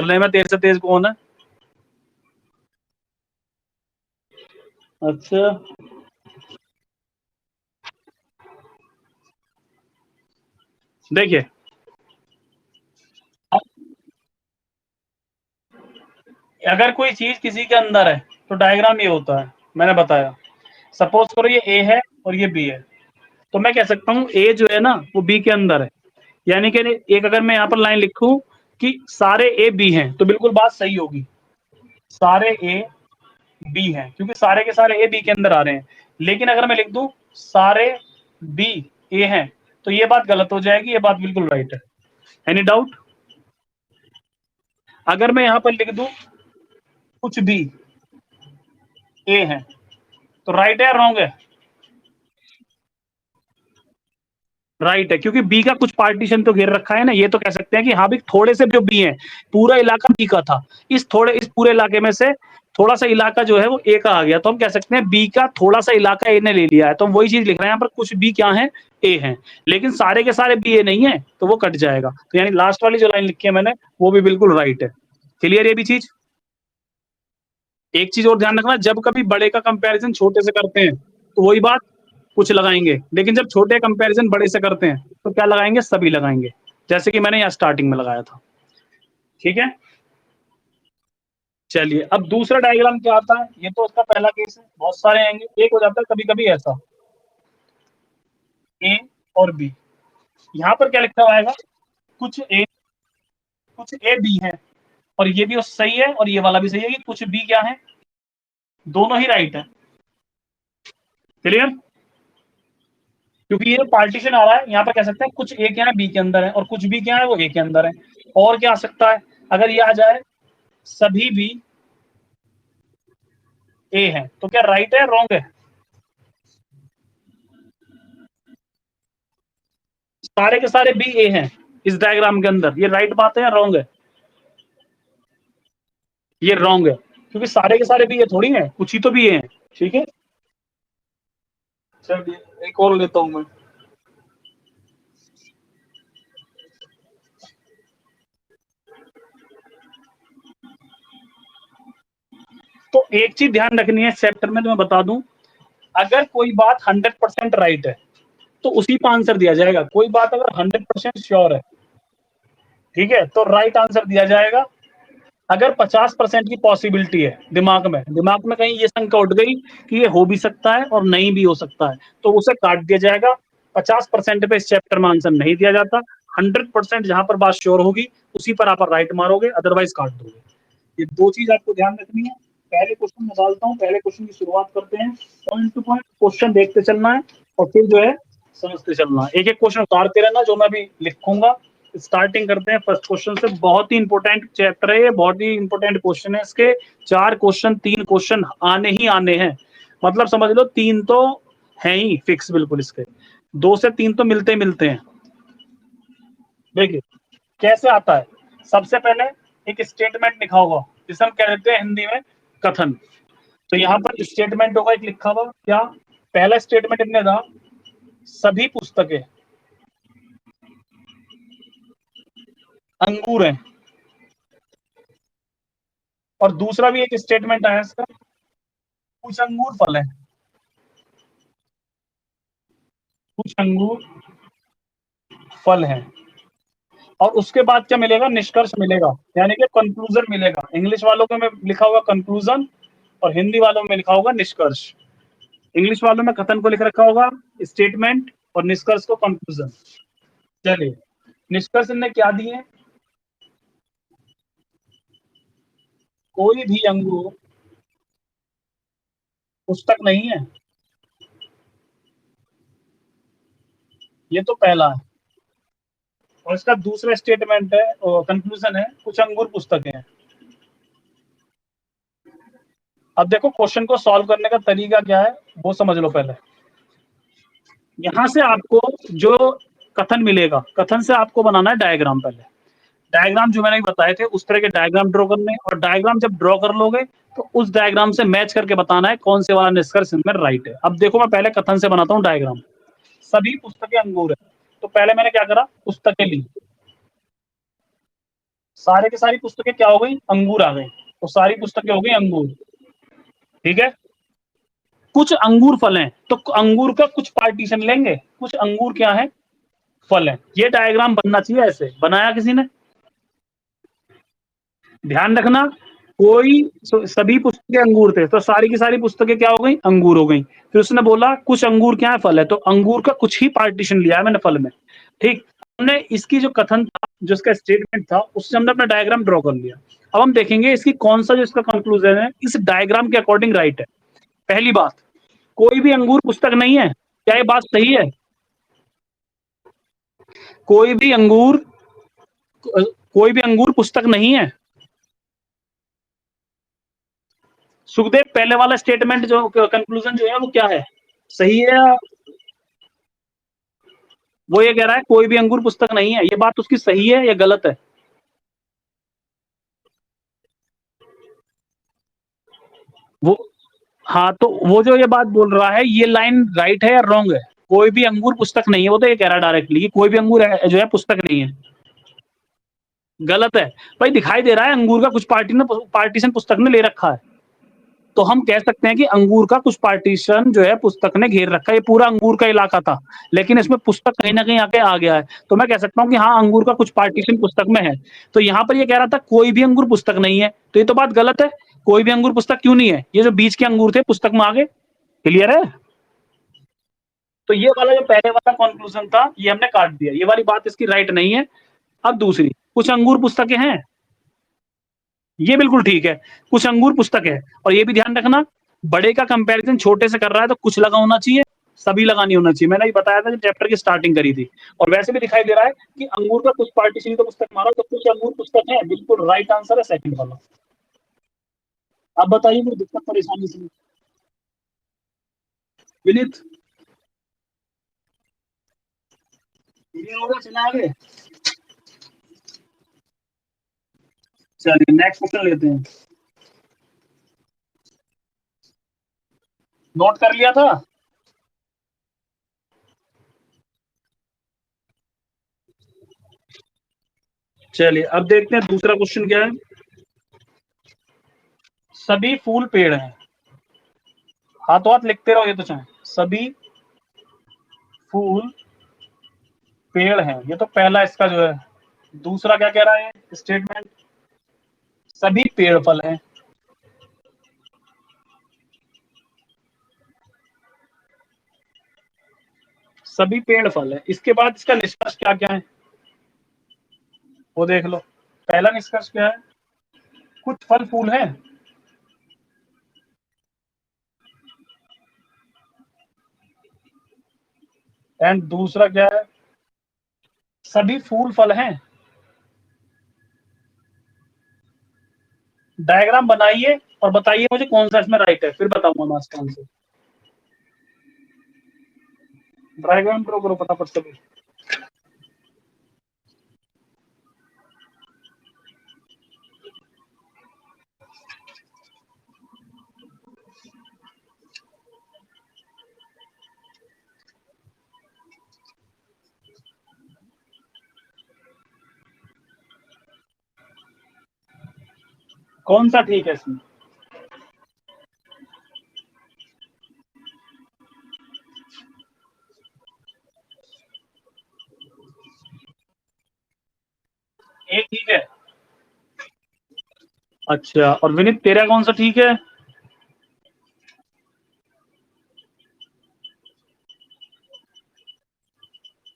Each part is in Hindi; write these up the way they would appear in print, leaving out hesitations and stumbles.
बोलने में तेरे से तेज कौन है? अच्छा, देखिए अगर कोई चीज किसी के अंदर है तो डायग्राम ये होता है, मैंने बताया। सपोज करो ये ए है और ये बी है, तो मैं कह सकता हूँ ए जो है ना वो बी के अंदर है। यानी कि एक अगर मैं यहाँ पर लाइन लिखूं कि सारे ए बी हैं तो बिल्कुल बात सही होगी, सारे ए बी हैं क्योंकि सारे के सारे ए बी के अंदर आ रहे हैं। लेकिन अगर मैं लिख दूं सारे बी ए हैं तो ये बात गलत हो जाएगी, ये बात बिल्कुल राइट है। Any doubt? अगर मैं यहां पर लिख दूं कुछ भी ए हैं तो राइट है या रॉन्ग है? राइट है, क्योंकि बी का कुछ पार्टीशन तो घेर रखा है ना, ये तो कह सकते हैं कि हाँ भी थोड़े से जो बी हैं, पूरा इलाका बी का था, इस पूरे इलाके में से थोड़ा सा इलाका जो है वो ए का आ गया, तो हम कह सकते हैं बी का थोड़ा सा इलाका ए ने ले लिया है। तो हम वही चीज लिख रहे हैं यहाँ पर, कुछ बी क्या है, ए है, लेकिन सारे के सारे बी ए नहीं है तो वो कट जाएगा। तो यानी लास्ट वाली जो लाइन लिखी है मैंने वो भी बिल्कुल राइट है। क्लियर ये भी चीज? एक चीज और ध्यान रखना, जब कभी बड़े का कंपैरिजन छोटे से करते हैं तो वही बात कुछ लगाएंगे, लेकिन जब छोटे कंपैरिजन बड़े से करते हैं तो क्या लगाएंगे, सभी लगाएंगे, जैसे कि मैंने यहाँ स्टार्टिंग में लगाया था। ठीक है, चलिए अब दूसरा डायग्राम क्या आता है, ये तो उसका पहला केस है, बहुत सारे आएंगे। एक हो जाता है कभी कभी ऐसा, ए और बी, यहाँ पर क्या लिखा हुआ आएगा, कुछ ए, कुछ ए बी है, और ये भी सही है और ये वाला भी सही है कि कुछ बी क्या है, दोनों ही राइट है। क्लियर? क्योंकि ये पार्टीशन आ रहा है, यहाँ पर कह सकते हैं कुछ ए क्या है बी के अंदर है और कुछ बी क्या है वो ए के अंदर है। और क्या आ सकता है, अगर ये आ जाए सभी बी ए है तो क्या राइट है रॉन्ग है? सारे के सारे बी ए हैं इस डायग्राम के अंदर, ये राइट बात है या रॉन्ग है? ये रॉन्ग है, क्योंकि सारे के सारे बी ए थोड़ी हैं, कुछ ही तो बी ए हैं। ठीक है, चलिए एक और लेता हूं मैं। तो एक चीज ध्यान रखनी है इस चैप्टर में, तो मैं बता दूं, अगर कोई बात 100% राइट है तो उसी पर आंसर दिया जाएगा। कोई बात अगर 100% श्योर है, ठीक है, तो राइट आंसर दिया जाएगा। अगर 50% की पॉसिबिलिटी है, दिमाग में कहीं ये शंका उठ गई कि ये हो भी सकता है और नहीं भी हो सकता है, तो उसे काट दिया जाएगा। 50% पे इस चैप्टर में आंसर नहीं दिया जाता। 100% जहां पर बात श्योर होगी उसी पर आप राइट मारोगे, अदरवाइज काट दोगे। ये दो चीज आपको ध्यान रखनी है। पहले क्वेश्चन में डालता हूँ, पहले क्वेश्चन की शुरुआत करते हैं। पॉइंट टू पॉइंट क्वेश्चन देखते चलना है और फिर जो है समझते चलना है। एक एक क्वेश्चन उतारते रहना जो मैं अभी लिखूंगा। स्टार्टिंग करते हैं फर्स्ट क्वेश्चन से। बहुत ही इंपॉर्टेंट चैप्टर है ये, बहुत ही इंपॉर्टेंट क्वेश्चन है। इसके 4 क्वेश्चन 3 क्वेश्चन आने ही आने हैं, मतलब समझ लो 3 तो है ही फिक्स बिल्कुल। इसके 2 से 3 तो मिलते मिलते हैं। देखिए कैसे आता है, सबसे पहले एक स्टेटमेंट लिखा होगा जिसे हम कह देते हैं हिंदी में कथन। तो यहाँ पर स्टेटमेंट होगा एक लिखा हुआ, क्या पहला स्टेटमेंट इतने था, सभी पुस्तकें अंगूर हैं। और दूसरा भी एक स्टेटमेंट आया इसका, कुछ अंगूर फल है, कुछ अंगूर फल है। और उसके बाद क्या मिलेगा, निष्कर्ष मिलेगा, यानी कि कंक्लूजन मिलेगा। इंग्लिश वालों को में लिखा होगा कंक्लूजन और हिंदी वालों में लिखा होगा निष्कर्ष। इंग्लिश वालों में कथन को लिख रखा होगा स्टेटमेंट और निष्कर्ष को कंक्लूजन। चलिए निष्कर्ष ने क्या दिए, कोई भी अंगूर पुस्तक नहीं है, ये तो पहला है। और इसका दूसरा स्टेटमेंट है, कंक्लूजन है, कुछ अंगूर पुस्तकें हैं। अब देखो क्वेश्चन को सॉल्व करने का तरीका क्या है वो समझ लो पहले। यहां से आपको जो कथन मिलेगा, कथन से आपको बनाना है डायग्राम। पहले डायग्राम जो मैंने बताए थे उस तरह के डायग्राम ड्रॉ करने, और डायग्राम जब ड्रॉ कर लोगे तो उस डायग्राम से मैच करके बताना है कौन से वाला निष्कर्ष इनमें राइट है। अब देखो मैं पहले कथन से बनाता हूँ डायग्राम। सभी पुस्तकें अंगूर है, तो पहले मैंने क्या करा, पुस्तकें ली, सारे के सारी पुस्तकें क्या हो गई, अंगूर आ गए, तो सारी पुस्तकें हो गई अंगूर। ठीक है, कुछ अंगूर फल हैं, तो अंगूर का कुछ पार्टीशन लेंगे, कुछ अंगूर क्या है, फल है। ये डायग्राम बनना चाहिए, ऐसे बनाया किसी ने। ध्यान रखना, कोई सभी पुस्तकें अंगूर थे, तो सारी की सारी पुस्तकें क्या हो गई, अंगूर हो गई। फिर उसने बोला कुछ अंगूर क्या है, फल है, तो अंगूर का कुछ ही पार्टीशन लिया है मैंने फल में। ठीक, हमने इसकी जो कथन था, जो इसका स्टेटमेंट था, उससे हमने अपना डायग्राम ड्रॉ कर लिया। अब हम देखेंगे इसकी कौन सा जो इसका कंक्लूजन है इस डायग्राम के अकॉर्डिंग राइट है। पहली बात, कोई भी अंगूर पुस्तक नहीं है, क्या ये बात सही है? कोई भी अंगूर, कोई भी अंगूर पुस्तक नहीं है। सुखदेव, पहले वाला स्टेटमेंट जो कंक्लूजन जो है वो क्या है, सही है या? वो ये कह रहा है कोई भी अंगूर पुस्तक नहीं है, ये बात उसकी सही है या गलत है? वो, हाँ, तो वो जो ये बात बोल रहा है ये लाइन राइट है या रॉन्ग है? कोई भी अंगूर पुस्तक नहीं है, वो तो ये कह रहा है डायरेक्टली कि कोई भी अंगूर है, जो है पुस्तक नहीं है। गलत है भाई, दिखाई दे रहा है अंगूर का कुछ पार्टीशन पुस्तक ने ले रखा है। तो हम कह सकते हैं कि अंगूर का कुछ पार्टीशन जो है पुस्तक ने घेर रखा है। ये पूरा अंगूर का इलाका था, लेकिन इसमें पुस्तक कहीं ना कहीं आके आ गया है, तो मैं कह सकता हूँ कि हाँ, अंगूर का कुछ पार्टीशन पुस्तक में है। तो यहाँ पर ये कह रहा था कोई भी अंगूर पुस्तक नहीं है, तो ये तो बात गलत है। कोई भी अंगूर पुस्तक क्यों नहीं है, ये जो बीच के अंगूर थे पुस्तक में आ गए। क्लियर है? तो ये वाला जो पहले वाला कंक्लूजन था ये हमने काट दिया, ये वाली बात इसकी राइट नहीं है। अब दूसरी, कुछ अंगूर पुस्तकें हैं, ये बिल्कुल ठीक है, कुछ अंगूर पुस्तक है। और ये भी ध्यान रखना, बड़े का कंपैरिजन छोटे से कर रहा है तो कुछ लगा होना चाहिए, सभी लगा नहीं होना चाहिए। मैंने ये बताया था जब चैप्टर की स्टार्टिंग करी थी। और वैसे भी दिखाई दे रहा है कि अंगूर का कुछ पार्टीशन तो पुस्तक मारा, तो कुछ अंगूर पुस्तक है, बिल्कुल राइट आंसर है सेकंड वाला। आप बताइए कोई दिक्कत परेशानी से? विनीत, क्लियर होगा, चला आगे। चलिए नेक्स्ट क्वेश्चन लेते हैं। नोट कर लिया था? चलिए अब देखते हैं दूसरा क्वेश्चन क्या है। सभी फूल पेड़ हैं, हाथों हाथ लिखते रहो ये तो चाहे। सभी फूल पेड़ हैं, ये तो पहला इसका जो है। दूसरा क्या कह रहा है स्टेटमेंट, सभी पेड़ फल हैं। सभी पेड़ फल है, इसके बाद इसका निष्कर्ष क्या क्या है वो देख लो। पहला निष्कर्ष क्या है, कुछ फल फूल हैं। एंड दूसरा क्या है, सभी फूल फल हैं। डायग्राम बनाइए और बताइए मुझे कौन सा इसमें राइट है, फिर बताऊंगा मैं इसका आंसर। डायग्राम ड्रॉ करो फटाफट सभी। कौन सा ठीक है इसमें? एक ठीक है। अच्छा, और विनीत तेरा कौन सा ठीक है?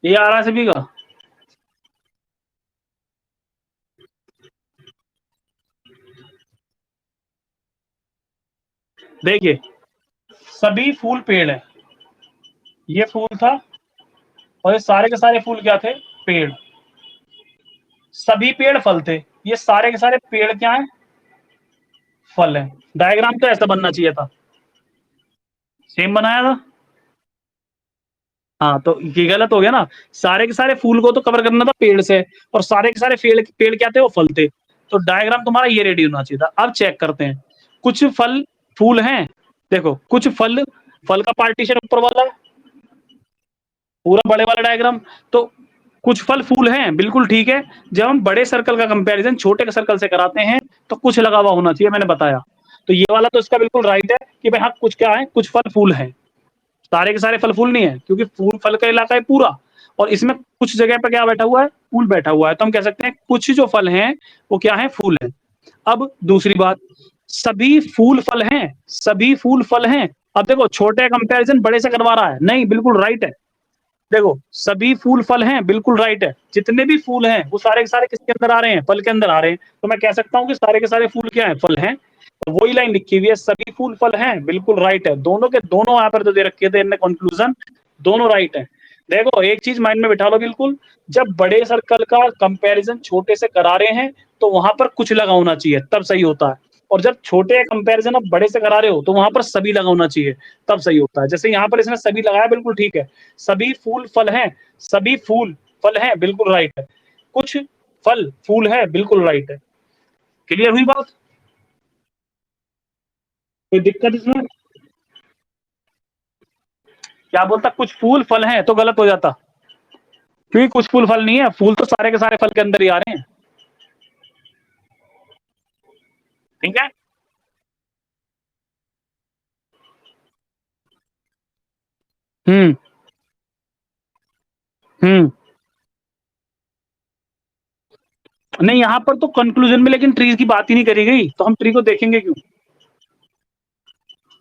ये आ रहा है सभी का? देखिए, सभी फूल पेड़ है, ये फूल था, और ये सारे के सारे फूल क्या थे, पेड़। सभी पेड़ फल थे, ये सारे के सारे पेड़ क्या है, फल है। डायग्राम तो ऐसा बनना चाहिए था, सेम बनाया था। हाँ, तो ये गलत हो गया ना, सारे के सारे फूल को तो कवर करना था पेड़ से, और सारे के सारे पेड़ पेड़ क्या थे, वो फल थे। तो डायग्राम तुम्हारा ये रेडी होना चाहिए था। अब चेक करते हैं, कुछ फल फूल हैं, देखो कुछ फल, फल का पार्टीशन ऊपर वाला है, पूरा बड़े वाला डायग्राम। तो कुछ फल फूल हैं, बिल्कुल ठीक है। जब हम बड़े सर्कल का कंपैरिज़न छोटे सर्कल से कराते हैं, तो कुछ लगा हुआ होना चाहिए, मैंने बताया। तो ये वाला तो इसका बिल्कुल राइट है कि भाई हाँ, कुछ क्या है, कुछ फल फूल हैं। सारे के सारे फल फूल नहीं है, क्योंकि फूल फल का इलाका है पूरा और इसमें कुछ जगह पे क्या बैठा हुआ है, फूल बैठा हुआ है। तो हम कह सकते हैं कुछ जो फल हैं, वो क्या है, फूल हैं। अब दूसरी बात, सभी फूल फल हैं, सभी फूल फल हैं। अब देखो छोटे कंपैरिज़न बड़े से करवा रहा है, नहीं बिल्कुल राइट है। देखो, सभी फूल फल हैं, बिल्कुल राइट है। जितने भी फूल हैं, वो सारे के सारे किसके अंदर आ रहे हैं? फल के अंदर आ रहे हैं। तो मैं कह सकता हूँ कि सारे के सारे फूल क्या हैं? फल हैं। तो वही लाइन लिखी हुई है, सभी फूल फल हैं, बिल्कुल राइट है। दोनों के दोनों यहाँ पर जो दे रखे थे इनने कंक्लूजन, दोनों राइट है। देखो, एक चीज़ माइंड में बिठा लो बिल्कुल, जब बड़े सर्कल का कंपैरिज़न छोटे से करा रहे हैं, तो वहाँ पर कुछ लगा होना चाहिए, तब सही होता है। और जब छोटे कंपैरिज़न आप बड़े से करा रहे हो, तो वहाँ पर सभी लगा होना चाहिए, तब सही होता है। जैसे यहाँ पर इसने सभी लगाया, बिल्कुल ठीक है। सभी फूल फल हैं, सभी फूल फल हैं, बिल्कुल राइट है। कुछ फल फूल है, बिल्कुल राइट है। क्लियर हुई बात? कोई दिक्कत इसमें? क्या बोलता, कुछ फूल फल हैं, तो गलत हो जाता। क्योंकि कुछ फूल फल नहीं है, फूल तो सारे के सारे फल के अंदर ही आ रहे हैं। ठीक है? हुँ, हुँ। नहीं, यहाँ पर तो कंक्लूजन में लेकिन ट्रीज़ की बात ही नहीं करी गई, तो हम ट्री को देखेंगे क्यों?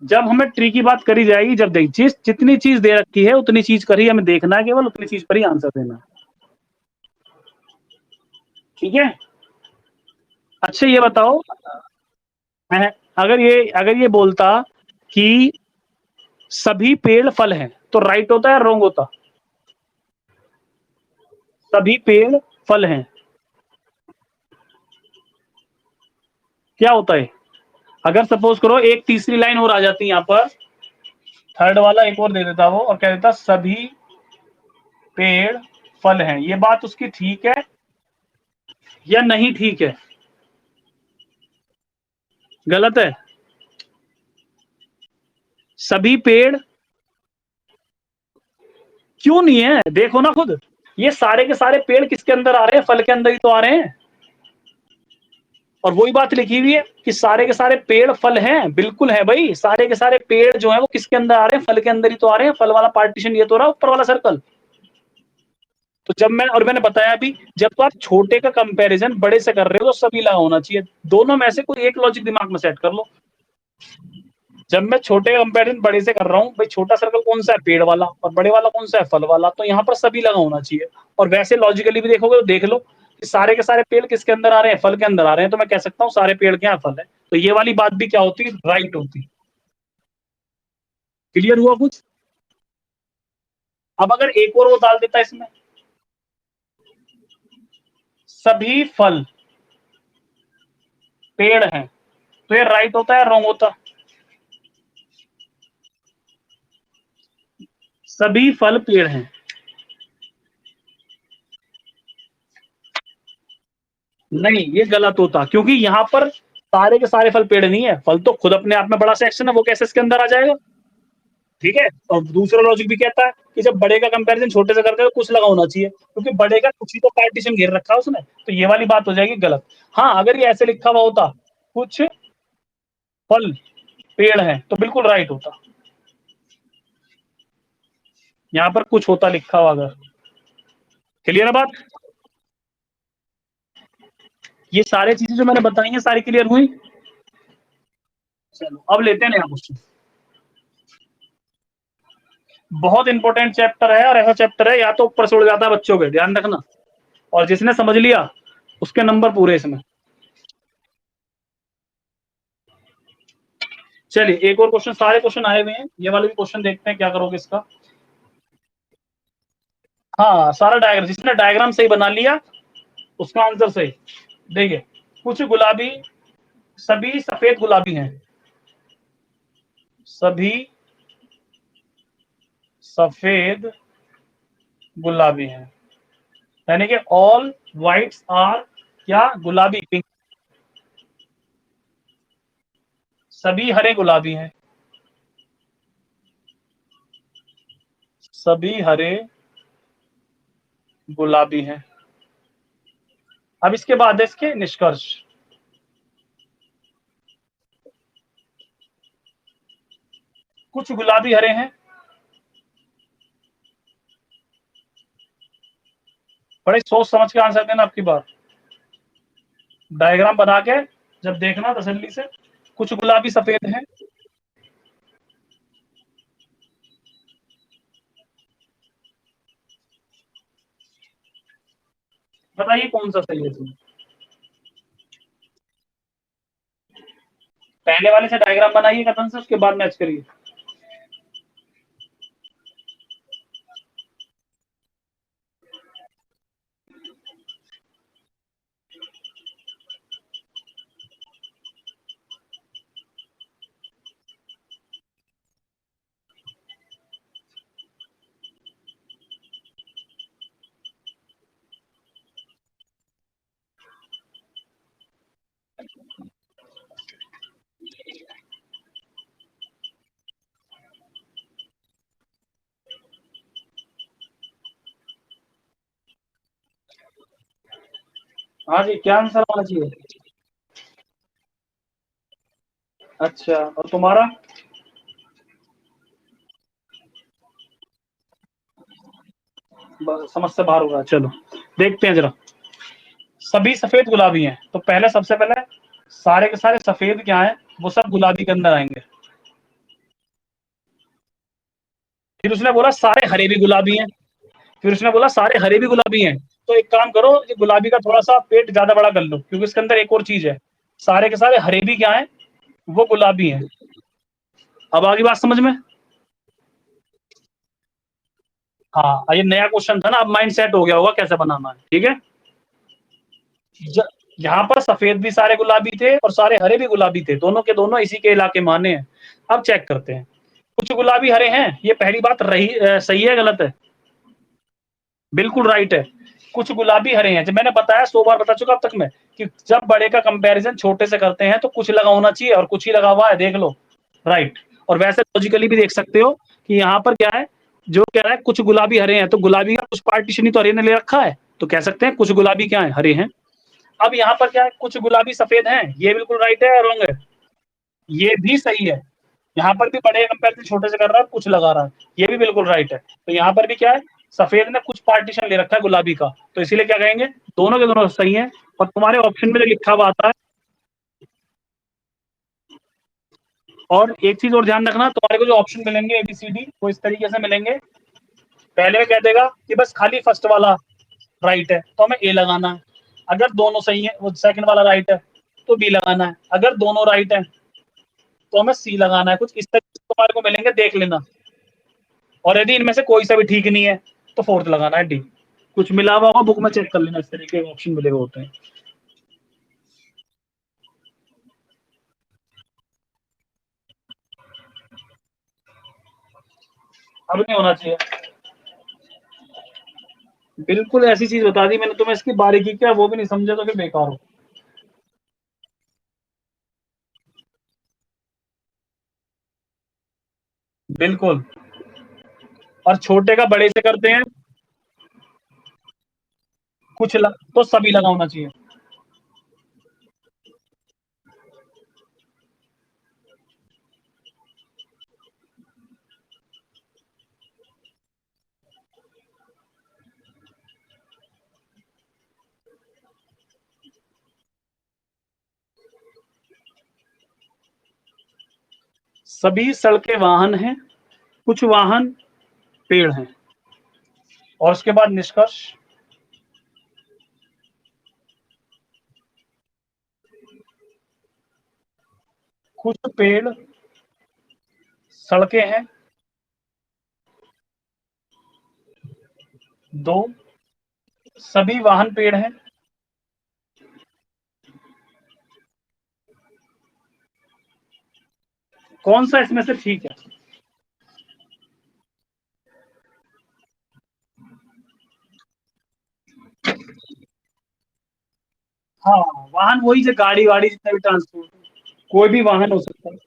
जब हमें ट्री की बात करी जाएगी, जब देख जितनी चीज़ दे रखी है, उतनी चीज़ कर ही हमें देखना है, केवल उतनी चीज़ पर ही आंसर देना है। ठीक है? अच्छा ये बताओ, मैं अगर ये बोलता कि सभी पेड़ फल हैं, तो राइट होता या रॉन्ग होता? सभी पेड़ फल हैं, क्या होता है? अगर सपोज़ करो एक तीसरी लाइन और आ जाती यहाँ पर, थर्ड वाला एक और दे देता वो और कह देता सभी पेड़ फल हैं। ये बात उसकी ठीक है या नहीं ठीक है? गलत है? सभी पेड़ क्यों नहीं है? देखो ना खुद, ये सारे के सारे पेड़ किसके अंदर आ रहे हैं? फल के अंदर ही तो आ रहे हैं। और वही बात लिखी हुई है कि सारे के सारे पेड़ फल हैं, बिल्कुल है भाई। सारे के सारे पेड़ जो हैं वो किसके अंदर आ रहे हैं? फल के अंदर ही तो आ रहे हैं। फल वाला पार्टीशन ये तो रहा ऊपर वाला सर्कल। तो जब मैंने बताया अभी, जब तो आप छोटे का कंपैरिजन बड़े से कर रहे हो, तो सभी लगा होना चाहिए। दोनों में से कोई एक लॉजिक दिमाग में सेट कर लो। जब मैं छोटे कंपैरिजन बड़े से कर रहा हूँ, भाई छोटा सर्कल कौन सा है? पेड़ वाला। और बड़े वाला कौन सा है? फल वाला। तो यहाँ पर सभी लगा होना चाहिए। और वैसे लॉजिकली भी देखोगे तो देख लो कि सारे के सारे पेड़ किसके अंदर आ रहे हैं? फल के अंदर आ रहे हैं। तो मैं कह सकता हूँ सारे पेड़ क्या है? फल है। तो ये वाली बात भी क्या होती है? राइट होती है। क्लियर हुआ कुछ? अब अगर एक और वो डाल देता इसमें, सभी फल पेड़ हैं, तो ये राइट होता है रॉन्ग होता? सभी फल पेड़ हैं, नहीं ये गलत होता, क्योंकि यहाँ पर सारे के सारे फल पेड़ नहीं है। फल तो खुद अपने आप में बड़ा सेक्शन है, वो कैसे इसके अंदर आ जाएगा? ठीक है। और दूसरा लॉजिक भी कहता है कि जब बड़े का कंपैरिजन छोटे से करते हैं, तो कुछ लगा होना चाहिए, क्योंकि बड़े का कुछ ही तो पार्टीशन घेर रखा है उसने। तो ये वाली बात हो जाएगी गलत। हाँ, अगर ये ऐसे लिखा हुआ होता, कुछ फल पेड़ हैं, तो बिल्कुल राइट होता। यहाँ पर कुछ होता लिखा हुआ अगर। क्लियर है बात? ये सारी चीजें जो मैंने बताई हैं, सारी क्लियर हुई? चलो अब लेते हैं नया क्वेश्चन। बहुत इंपॉर्टेंट चैप्टर है, और ऐसा चैप्टर है या तो ऊपर से उड़ जाता है बच्चों के, ध्यान रखना। और जिसने समझ लिया उसके नंबर पूरे इसमें। चलिए एक और क्वेश्चन, सारे क्वेश्चन आए हुए हैं, ये वाले भी क्वेश्चन देखते हैं क्या करोगे इसका। हाँ, सारा डायग्राम, जिसने डायग्राम सही बना लिया उसका आंसर सही। देखिए, कुछ गुलाबी, सभी सफेद गुलाबी हैं, सभी सफेद गुलाबी हैं, यानी कि ऑल व्हाइट्स आर क्या? गुलाबी, पिंक। सभी हरे गुलाबी हैं, सभी हरे गुलाबी हैं। अब इसके बाद है इसके निष्कर्ष। कुछ गुलाबी हरे हैं। बड़े सोच समझ के आंसर देना आपकी बात। डायग्राम बना के जब देखना तसल्ली से। कुछ गुलाबी सफेद हैं। बताइए कौन सा सही है इसमें। पहले वाले से डायग्राम बनाइए कथन से, उसके बाद मैच करिए। हाँ जी, क्या आंसर होना चाहिए। अच्छा, और तुम्हारा। समझ से बाहर होगा। चलो देखते हैं जरा। सभी सफेद गुलाबी हैं, तो पहले सबसे पहले सारे के सारे सफेद क्या है, वो सब गुलाबी के अंदर आएंगे। फिर उसने बोला सारे हरे भी गुलाबी हैं। फिर उसने बोला सारे हरे भी गुलाबी हैं। तो एक काम करो, ये गुलाबी का थोड़ा सा पेट ज्यादा बड़ा कर लो, क्योंकि इसके अंदर एक और चीज है। सारे के सारे हरे भी क्या है, वो गुलाबी हैं। अब आगे बात समझ में। हाँ, ये नया क्वेश्चन था ना, अब माइंड सेट हो गया होगा कैसे बनाना है। ठीक है। यहाँ पर सफेद भी सारे गुलाबी थे और सारे हरे भी गुलाबी थे, दोनों के दोनों इसी के इलाके माने हैं। अब चेक करते हैं। कुछ गुलाबी हरे हैं, ये पहली बात रही सही है गलत है। बिल्कुल राइट है। कुछ गुलाबी हरे हैं, जब मैंने बताया 100 बार बता चुका अब तक मैं, कि जब बड़े का कंपैरिजन छोटे से करते हैं तो कुछ लगा होना चाहिए, और कुछ ही लगा हुआ है, देख लो। राइट। और वैसे लॉजिकली भी देख सकते हो कि यहाँ पर क्या है, जो कह रहा है कुछ गुलाबी हरे हैं, तो गुलाबी का कुछ पार्टीशन ही तो हरे ने ले रखा है, तो कह सकते हैं कुछ गुलाबी क्या है, हरे हैं। अब यहाँ पर क्या है, कुछ गुलाबी सफेद हैं, ये बिल्कुल राइट है या रॉन्ग है। ये भी सही है। यहाँ पर भी बड़े कंपेयर छोटे से कर रहा है, कुछ लगा रहा है, ये भी बिल्कुल राइट है। तो यहाँ पर भी क्या है, सफेद ने कुछ पार्टीशन ले रखा है गुलाबी का, तो इसीलिए क्या कहेंगे, दोनों के दोनों सही है। और तुम्हारे ऑप्शन में जो लिखा हुआ आता है। और एक चीज और ध्यान रखना, तुम्हारे को जो ऑप्शन मिलेंगे एबीसीडी वो इस तरीके से मिलेंगे। पहले में कह देगा कि बस खाली फर्स्ट वाला राइट है, तो हमें ए लगाना है। अगर दोनों सही है, वो सेकंड वाला राइट है, तो बी लगाना है। अगर दोनों राइट है, तो हमें सी लगाना है। कुछ इस तरीके से तुम्हारे को मिलेंगे, देख लेना। और यदि इनमें से कोई सा भी ठीक नहीं है, तो फोर्थ लगाना है, डी। कुछ मिला हुआ होगा, बुक में चेक कर लेना, इस तरीके के ऑप्शन मिले हुए होते हैं। अब नहीं होना चाहिए। बिल्कुल ऐसी चीज बता दी मैंने तुम्हें, इसकी बारीकी क्या वो भी नहीं समझे तो फिर बेकार हो। बिल्कुल। और छोटे का बड़े से करते हैं। तो सभी लगा होना चाहिए। सभी सड़कें वाहन हैं, कुछ वाहन पेड़ हैं। और उसके बाद निष्कर्ष। कुछ पेड़ सड़कें हैं, दो सभी वाहन पेड़ हैं। कौन सा इसमें से ठीक है। हाँ, वाहन वही जो गाड़ी वाड़ी जितना भी ट्रांसपोर्ट, कोई भी वाहन हो सकता है।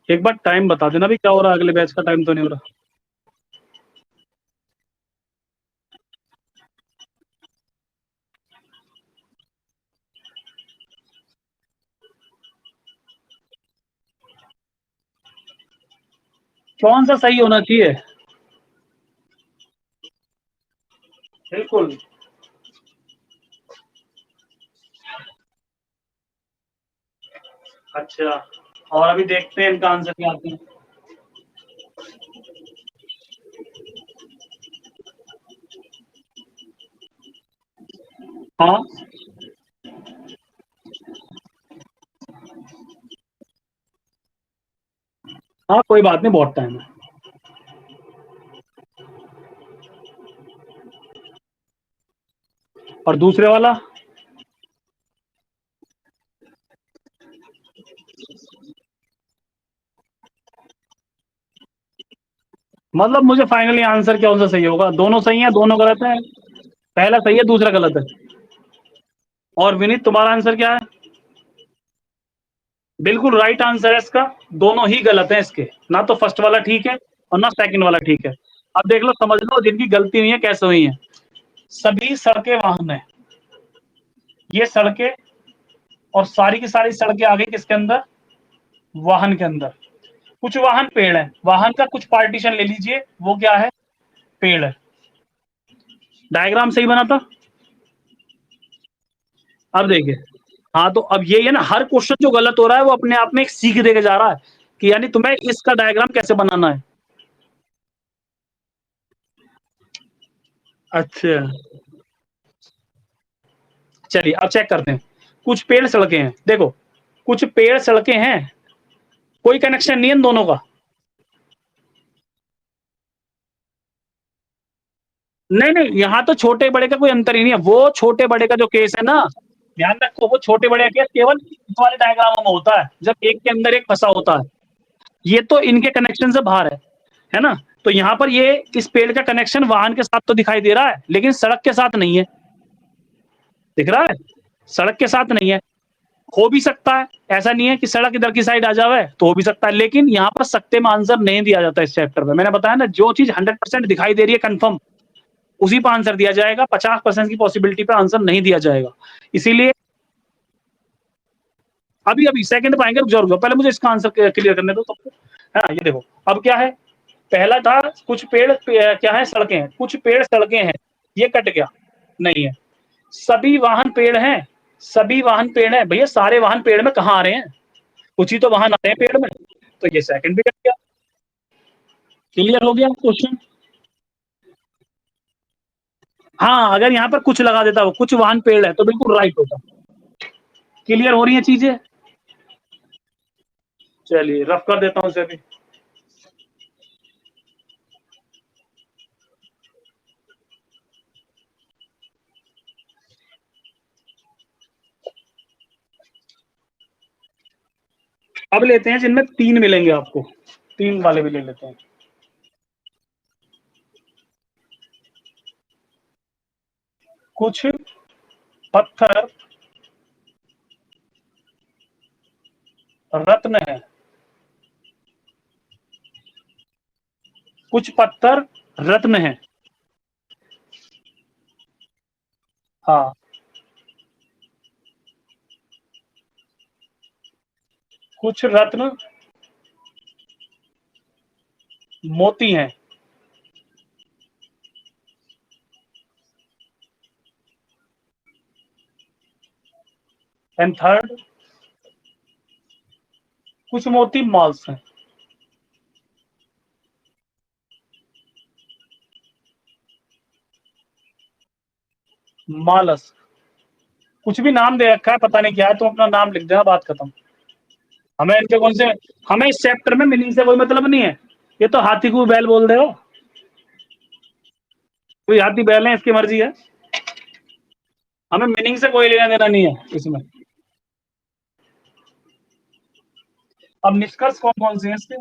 एक बार टाइम बता देना भी क्या हो रहा है, अगले बैच का टाइम तो नहीं हो रहा। कौन सा सही होना चाहिए? बिल्कुल। अच्छा, और अभी देखते हैं इनका आंसर क्या आते हैं। हाँ हाँ, कोई बात नहीं, बहुत टाइम है। और दूसरे वाला? मतलब मुझे फाइनली आंसर कौन सा सही होगा? दोनों सही है, दोनों गलत है? पहला सही है, दूसरा गलत है। और विनीत, तुम्हारा आंसर क्या है? बिल्कुल राइट आंसर है इसका। दोनों ही गलत है इसके, ना तो फर्स्ट वाला ठीक है और ना सेकंड वाला ठीक है। अब देख लो, समझ लो जिनकी गलती हुई है कैसे हुई है। सभी सड़कें वाहन है, ये सड़कें, और सारी की सारी सड़कें आ गई किसके अंदर? वाहन के अंदर। कुछ वाहन पेड़ है, वाहन का कुछ पार्टीशन ले लीजिए, वो क्या है? पेड़ है। डायग्राम सही बना था? अब देखिए, हाँ तो अब ये है ना, हर क्वेश्चन जो गलत हो रहा है वो अपने आप में एक सीख देके जा रहा है कि यानी तुम्हें इसका डायग्राम कैसे बनाना है। अच्छा, चलिए अब चेक करते हैं। कुछ पेड़ सड़कें हैं, देखो, कुछ पेड़ सड़कें हैं, कोई कनेक्शन नहीं है इन दोनों का। नहीं नहीं, यहाँ तो छोटे बड़े का कोई अंतर ही नहीं है। वो छोटे बड़े का जो केस है ना, ध्यान रखो, वो छोटे बड़े का केस केवल इस वाले डायग्रामों में होता है, जब एक के अंदर एक फंसा होता है। ये तो इनके कनेक्शन से बाहर है ना? तो यहाँ पर ये इस पेड़ का कनेक्शन वाहन के साथ तो दिखाई दे रहा है, लेकिन सड़क के साथ नहीं है। दिख रहा है? सड़क के साथ नहीं है। हो भी सकता है, ऐसा नहीं है कि सड़क इधर की साइड आ जावे, तो हो भी सकता है, लेकिन यहाँ पर सकते में आंसर नहीं दिया जाता इस चैप्टर में। मैंने बताया ना, जो चीज 100% दिखाई दे रही है कंफर्म, उसी पर आंसर दिया जाएगा। 50% की पॉसिबिलिटी पे आंसर नहीं दिया जाएगा। इसीलिए अभी अभी सेकंड पे आएंगे, रुक जाओ रुक जाओ, पहले मुझे इसका आंसर क्लियर करने दो सबको। है ना? ये देखो, अब क्या है? पहला था कुछ पेड़ क्या है? सड़कें हैं। कुछ पेड़ सड़कें हैं, ये कट गया, नहीं है। सभी वाहन पेड़ हैं, सभी वाहन पेड़ हैं। भैया सारे वाहन पेड़ में कहाँ आ रहे हैं? कुछ ही तो वाहन आ रहे हैं पेड़ में। तो ये सेकंड भी कट गया। क्लियर हो गया क्वेश्चन? हाँ, अगर यहाँ पर कुछ लगा देता, वो कुछ वाहन पेड़ है, तो बिल्कुल राइट होता। क्लियर हो रही है चीजें? चलिए रफ कर देता हूँ इसे भी। अब लेते हैं जिनमें तीन मिलेंगे आपको, तीन वाले भी ले लेते हैं। कुछ पत्थर रत्न है। कुछ पत्थर रत्न है। हाँ, कुछ रत्न मोती हैं। एंड थर्ड, कुछ मोती मॉल्स हैं। मालस। कुछ भी नाम दे रखा है, पता नहीं क्या है, तुम अपना नाम लिख देना, बात खत्म। हमें इनके कौन से, हमें इस चैप्टर में मीनिंग से कोई मतलब नहीं है। ये तो हाथी को बैल बोल रहे हो, कोई हाथी बैल है, इसकी मर्जी है। हमें मीनिंग से कोई लेना देना नहीं है इसमें। अब निष्कर्ष कौन कौन से हैं इसके?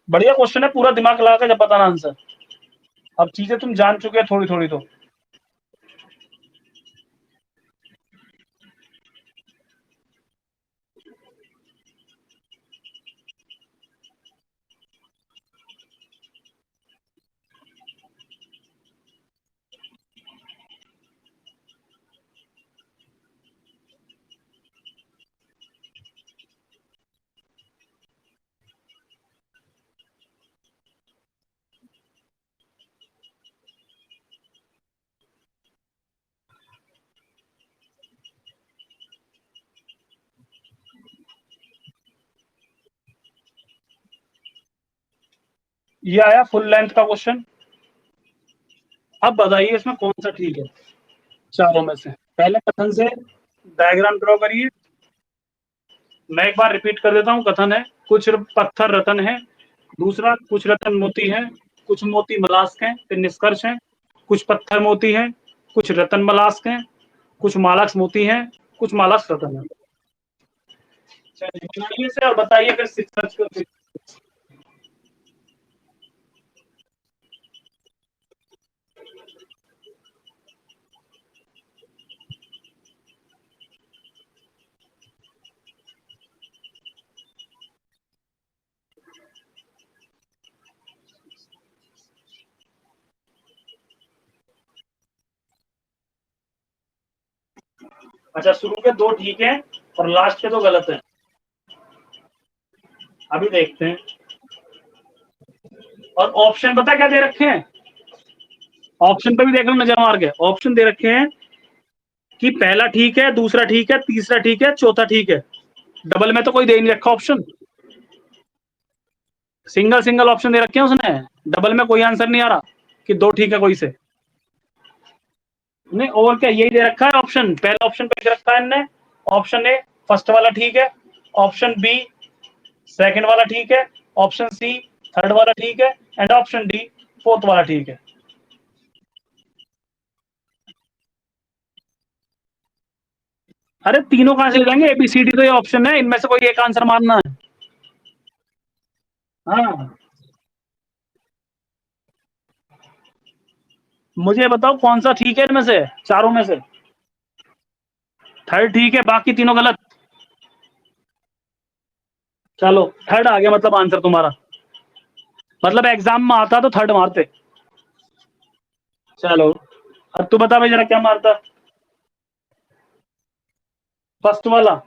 बढ़िया क्वेश्चन है, पूरा दिमाग लगा कर जब बताना आंसर। अब चीजें तुम जान चुके हो थोड़ी थोड़ी तो। ये आया फुल लेंथ का क्वेश्चन। अब बताइए इसमें कौन सा ठीक है चारों में से। पहले कथन से डायग्राम ड्रॉ करिए। मैं एक बार रिपीट कर देता हूँ। कथन है कुछ पत्थर रतन है, दूसरा कुछ रतन मोती है, कुछ मोती मलास्क हैं। फिर निष्कर्ष है कुछ पत्थर मोती है, कुछ रतन मलास्क हैं, कुछ मालाक्स मोती हैं, कुछ मालाक्स रतन है। चलिए बनाइए से और बताइए फिर सर्च कर। अच्छा शुरू के दो ठीक है और लास्ट के दो गलत है। अभी देखते हैं। और ऑप्शन पता क्या दे रखे हैं? ऑप्शन पे भी देख लो नजर मार के। ऑप्शन दे रखे हैं कि पहला ठीक है, दूसरा ठीक है, तीसरा ठीक है, चौथा ठीक है। डबल में तो कोई दे नहीं रखा ऑप्शन। सिंगल सिंगल ऑप्शन दे रखे हैं उसने। डबल में कोई आंसर नहीं आ रहा कि दो ठीक है कोई से। नहीं और क्या, यही दे रखा है ऑप्शन। पहला ऑप्शन पे दे रखा है इनने। ऑप्शन ए फर्स्ट वाला ठीक है, ऑप्शन बी सेकंड वाला ठीक है, ऑप्शन सी थर्ड वाला ठीक है, एंड ऑप्शन डी फोर्थ वाला ठीक है। अरे तीनों कहां से ले जाएंगे? एबीसीडी तो ये ऑप्शन है, इनमें से कोई एक आंसर मारना है। हाँ मुझे बताओ कौन सा ठीक है इनमें से, चारों में से। थर्ड ठीक है, बाकी तीनों गलत। चलो थर्ड आ गया मतलब आंसर तुम्हारा। मतलब एग्जाम में आता तो थर्ड मारते। चलो अब तू बता भाई जरा क्या मारता। फर्स्ट वाला।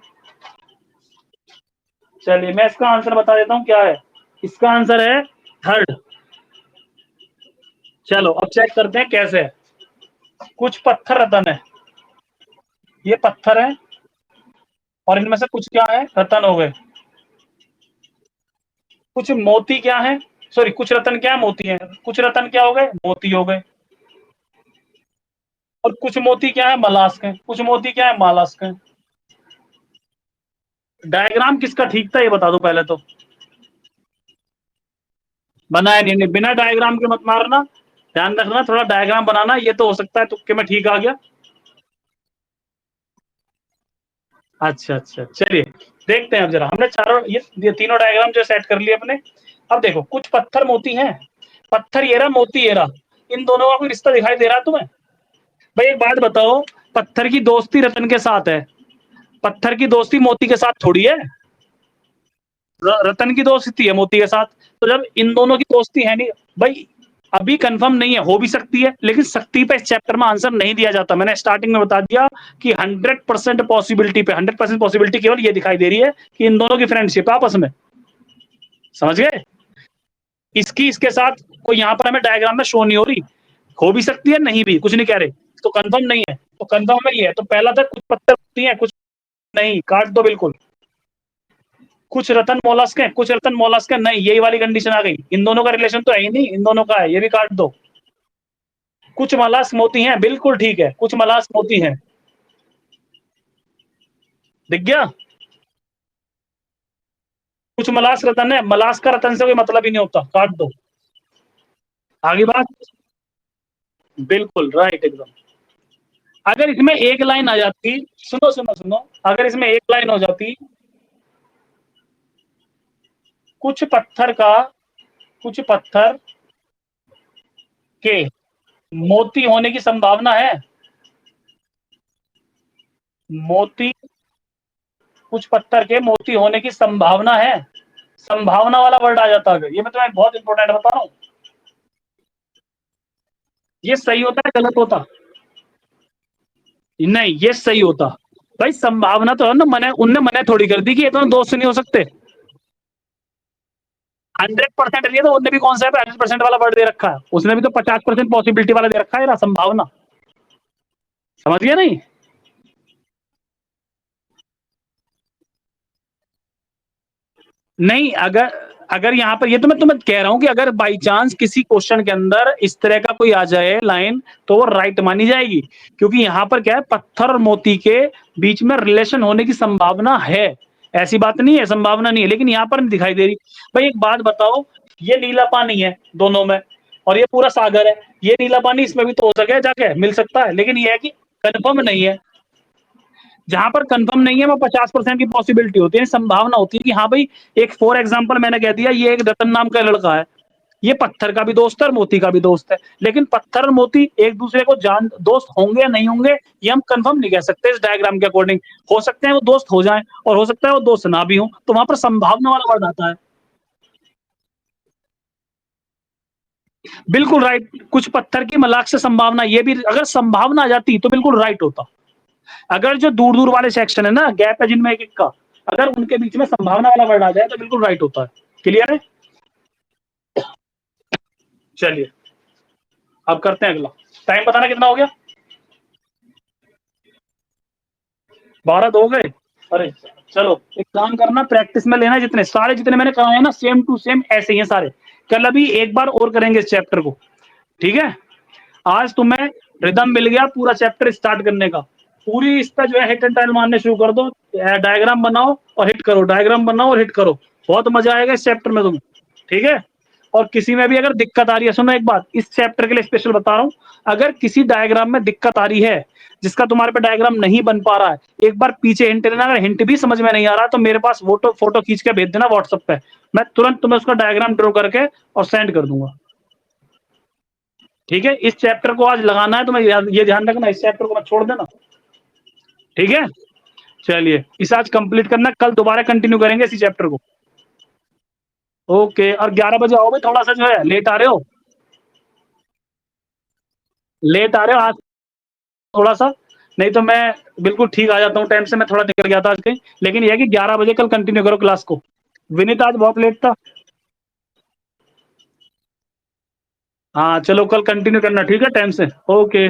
चलिए मैं इसका आंसर बता देता हूँ क्या है। इसका आंसर है थर्ड। चलो अब चेक करते हैं कैसे है। कुछ पत्थर रतन है, ये पत्थर है और इनमें से कुछ क्या है, रतन हो गए। कुछ मोती क्या है, सॉरी कुछ रतन क्या है, मोती है। कुछ रतन क्या हो गए, मोती हो गए। और कुछ मोती क्या है, मलास्क है। कुछ मोती क्या है, मालास्क है। डायग्राम किसका ठीक था ये बता दो पहले तो। बनाया नहीं, नहीं बिना डायग्राम के मत मारना। ध्यान रखना थोड़ा डायग्राम बनाना। ये तो हो सकता है तुक्के में ठीक आ गया। अच्छा अच्छा चलिए देखते हैं। अब जरा हमने चारों ये तीनों डायग्राम जो सेट कर लिए अपने। अब देखो कुछ पत्थर मोती हैं। पत्थर ये रहा, मोती ये रहा। इन दोनों का कोई रिश्ता दिखाई दे रहा है तुम्हें? भाई एक बात बताओ, पत्थर की दोस्ती रतन के साथ है, पत्थर की दोस्ती मोती के साथ थोड़ी है। रतन की दोस्ती है मोती के साथ। तो जब इन दोनों की दोस्ती है नहीं भाई, अभी कंफर्म नहीं है, हो भी सकती है लेकिन सकती पे इस चैप्टर में आंसर नहीं दिया जाता। मैंने स्टार्टिंग में बता दिया कि 100% पॉसिबिलिटी पे 100% पॉसिबिलिटी केवल ये दिखाई दे रही है कि इन दोनों की फ्रेंडशिप है आपस में। समझ गए? इसकी इसके साथ कोई यहाँ पर हमें डायग्राम में शो नहीं हो रही। हो भी सकती है, नहीं भी, कुछ नहीं कह रहे। तो कंफर्म नहीं है, तो कंफर्म है ये है। तो पहला था कुछ पत्थर होती है कुछ नहीं, काट दो बिल्कुल। कुछ रतन मोलस्क है कुछ रतन मोलस्क है, नहीं यही वाली कंडीशन आ गई। इन दोनों का रिलेशन तो है ही नहीं, इन दोनों का है, ये भी काट दो। कुछ मलास्क मोती हैं, बिल्कुल ठीक है, कुछ मलास्क मोती हैं। दिख गया? कुछ मलास्क रतन है, मलास्क का रतन से कोई मतलब ही नहीं होता, काट दो। आगे बात। बिल्कुल राइट एकदम। अगर इसमें एक लाइन आ जाती, सुनो सुनो सुनो, अगर इसमें एक लाइन हो जाती, कुछ पत्थर का, कुछ पत्थर के मोती होने की संभावना है। मोती, कुछ पत्थर के मोती होने की संभावना है। संभावना वाला वर्ड आ जाता अगर, ये मैं तुम्हें बहुत इंपॉर्टेंट बता रहा हूँ। ये सही होता है गलत होता? नहीं ये सही होता। भाई संभावना तो है ना, मने उनने मने थोड़ी कर दी कि ये दोनों दोस्त नहीं हो सकते। 100% नहीं है तो उनने भी कौन सा 100% वाला वर्ड दे रखा है, उसने भी तो 50% पॉसिबिलिटी वाला दे रखा है ना, संभावना। समझ गया नहीं? नहीं अगर अगर यहाँ पर ये तो मैं तुम्हें कह रहा हूँ कि अगर बाई चांस किसी क्वेश्चन के अंदर इस तरह का कोई आ जाए लाइन तो वो राइट मानी जाएगी, क्योंकि यहाँ पर क्या है, पत्थर और मोती के बीच में रिलेशन होने की संभावना है, ऐसी बात नहीं है संभावना नहीं है, लेकिन यहाँ पर नहीं दिखाई दे रही। भाई एक बात बताओ, ये नीला पानी है दोनों में और ये पूरा सागर है, ये नीला पानी इसमें भी तो हो सके जाके मिल सकता है, लेकिन ये है कि कन्फर्म नहीं है। जहां पर कंफर्म नहीं है वो 50% की पॉसिबिलिटी होती है, संभावना होती है कि हाँ भाई, एक फॉर एग्जांपल मैंने कह दिया, ये एक रतन नाम का लड़का है, ये पत्थर का भी दोस्त है और मोती का भी दोस्त है, लेकिन पत्थर और मोती एक दूसरे को जान दोस्त होंगे या नहीं होंगे ये हम कंफर्म नहीं कह सकते इस डायग्राम के अकॉर्डिंग। हो सकते हैं वो दोस्त हो जाएं और हो सकता है वो दोस्त ना भी हो, तो वहां पर संभावना वाला वर्ड आता है। बिल्कुल राइट, कुछ पत्थर की मलाक से संभावना, ये भी अगर संभावना आ जाती तो बिल्कुल राइट होता। अगर जो दूर दूर वाले सेक्शन है ना, गैप है जिनमें एक एक का, अगर उनके बीच में संभावना वाला वर्ड आ जाए तो बिल्कुल राइट होता है। क्लियर है? चलिए अब करते हैं अगला। टाइम बताना कितना हो गया? 12 तो हो गए। अरे चलो एक काम करना, प्रैक्टिस में लेना, जितने सारे जितने मैंने कराए हैं ना सेम टू सेम ऐसे ही हैं सारे। कल अभी एक बार और करेंगे इस चैप्टर को, ठीक है? आज तुम्हें रिदम मिल गया पूरा चैप्टर स्टार्ट करने का, पूरी इस पर जो है हिट एंड टाइल मारने शुरू कर दो, डायग्राम बनाओ और हिट करो, डायग्राम बनाओ और हिट करो, बहुत मजा आएगा इस चैप्टर में तुम्हें, ठीक है? और किसी में भी अगर दिक्कत आ रही है, सुनो एक बात इस चैप्टर के लिए स्पेशल बता रहा हूँ, अगर किसी डायग्राम में दिक्कत आ रही है, जिसका तुम्हारे पे डायग्राम नहीं बन पा रहा है, एक बार पीछे हिंट देना, अगर हिंट भी समझ में नहीं आ रहा तो मेरे पास फोटो फोटो खींच के भेज देना व्हाट्सएप पे, मैं तुरंत तुम्हें उसका डायग्राम ड्रॉ करके और सेंड कर दूंगा, ठीक है? इस चैप्टर को आज लगाना है, तो मैं ये ध्यान रखना इस चैप्टर को मत छोड़ देना, ठीक है? चलिए इसे आज कंप्लीट करना, कल दोबारा कंटिन्यू करेंगे इसी चैप्टर को। ओके, और 11 बजे आओगे, थोड़ा सा जो है लेट आ रहे हो, लेट आ रहे हो आज थोड़ा सा, नहीं तो मैं बिल्कुल ठीक आ जाता हूँ टाइम से, मैं थोड़ा निकल गया था आज कहीं, लेकिन ये है कि 11 बजे कल कंटिन्यू करो क्लास को। विनीत आज बहुत लेट था। हाँ चलो कल कंटिन्यू करना, ठीक है टाइम से। ओके।